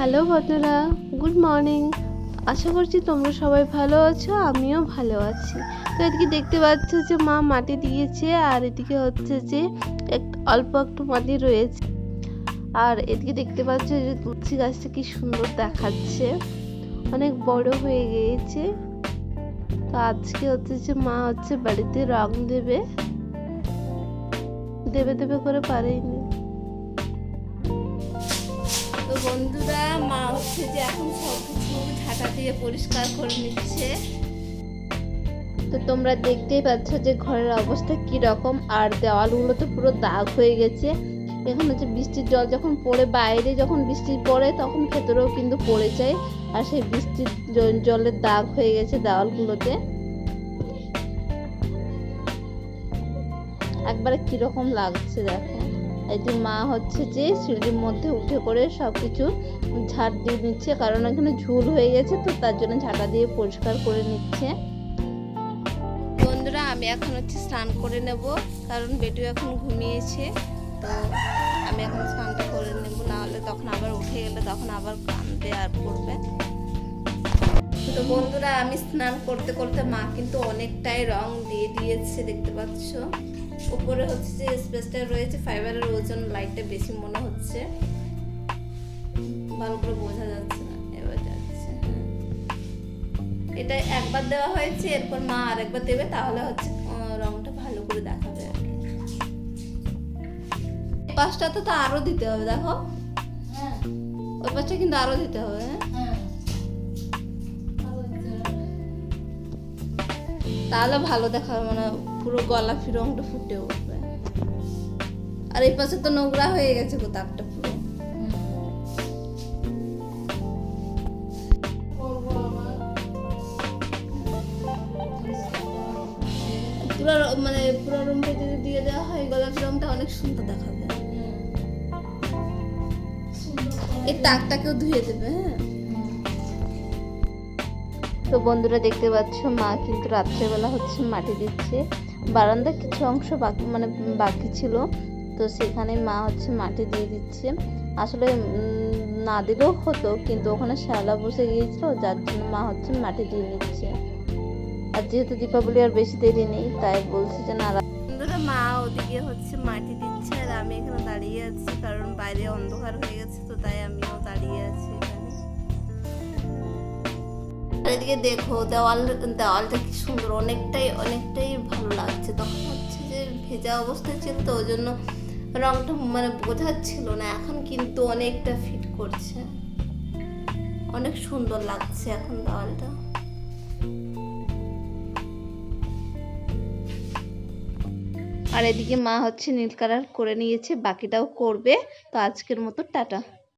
Hello বন্ধুরা, good morning. আশা করছি তোমরা সবাই ভালো আছো, আমিও ভালো আছি। তো এদিকে দেখতে পাচ্ছ যে মা মাটি দিয়েছে, আর এদিকে হচ্ছে যে অল্প একটু মাটি রয়েছে। আর এদিকে দেখতে পাচ্ছ যে তুলসী গাছটা কি সুন্দর দেখাচ্ছে, অনেক বড় হয়ে গিয়েছে। তো আজকে হচ্ছে যে মা হচ্ছে বাড়িতে রং দেবে দেবে দেবে করে পারেনি। তো বন্ধুরা, মা হচ্ছে যে এখন সব কিছু ঝাঁটা দিয়ে পরিষ্কার করে নিচ্ছে। তো তোমরা দেখতেই পাচ্ছ যে ঘরের অবস্থা কি রকম, আর দেওয়ালগুলো তো পুরো দাগ হয়ে গেছে। এখন হচ্ছে বৃষ্টির জল যখন পড়ে, বাইরে যখন বৃষ্টি পড়ে তখন ভেতরেও কিন্তু পড়ে যায়, আর সেই বৃষ্টির জলের দাগ হয়ে গেছে দেওয়ালগুলোতে। একবারে কিরকম লাগছে দেখো। এই যে মা হচ্ছে যে সিঁড়ির মধ্যে উঠে করে সবকিছু ঝাড় দিয়ে নিচ্ছে, কারণ এখানে ঝুল হয়ে গেছে, তো তার জন্য ঝাঁটা দিয়ে পরিষ্কার করে নিচ্ছে। বন্ধুরা, আমি এখন হচ্ছে স্নান করে নেব, কারণ বেটু এখন ঘুমিয়েছে। তো আমি এখন স্নানটা করে নেব, না হলে তখন আবার উঠে গেলে তখন আবার কাঁদবে আর পড়বে। তো বন্ধুরা, আমি স্নান করতে করতে মা কিন্তু অনেকটাই রং দিয়ে দিয়েছে, দেখতে পাচ্ছ। উপরে হচ্ছে যে স্পেসটা রয়েছে ফাইবারের, ওজন লাইটটা বেশি মনে হচ্ছে, ভালো করে বোঝা যাচ্ছে না। এবার যাচ্ছে, এটা একবার দেওয়া হয়েছে, এরপর মা আরেকবার দেবে, তাহলে হচ্ছে রংটা ভালো করে দেখাবে আর কি। এই পাশটা তো আরো দিতে হবে, দেখো ওই পাশটা কিন্তু আরো দিতে হবে। তাহলে ভালো দেখাবে, মানে পুরো গোলাপি রংটা ফুটে উঠবে। আর এই পাশে তো নোংরা হয়ে গেছে গোতাকটা পুরো। পুরো মানে পুরো রুমটা যদি দিয়ে দেওয়া হয়, গোলাপি রংটা অনেক সুন্দর দেখাবে। এই তাকটাকেও ধুয়ে দেবে। হ্যাঁ, তো বন্ধুরা দেখতে পাচ্ছ মা কিন্তু রাত্রেবেলা হচ্ছে মাটি দিচ্ছে। বারান্দার কিছু অংশ বাকি ছিল, তো সেখানে মা হচ্ছে মাটি দিয়ে দিচ্ছে। আসলে না দিলেও হতো, কিন্তু ওখানে শ্যাওলা বসে গিয়েছিল, যার জন্য মা হচ্ছে মাটি দিয়ে নিচ্ছে। আর যেহেতু দীপাবলি আর বেশি দেরি নেই, তাই বলছে যে না। বন্ধুরা, মা ওদিকে হচ্ছে মাটি দিচ্ছে, আর আমি এখানে দাঁড়িয়ে আছি, কারণ বাইরে অন্ধকার হয়ে গেছে, তো তাই আমিও দাঁড়িয়ে আছি এখানে। এদিকে দেখো দেওয়ালটা কি সুন্দর, অনেকটাই ভালো লাগছে। তখন হচ্ছে যে ভেজা অবস্থায় ছিল, তো ওই জন্য রংটা মানে বোঝাচ্ছিল না। এখন কিন্তু অনেকটা ফিট করছে, অনেক সুন্দর লাগছে এখন দেওয়ালটা। আর এদিকে মা হচ্ছে নীল কালার করে নিয়েছে, বাকিটাও করবে। তো আজকের মতো টাটা।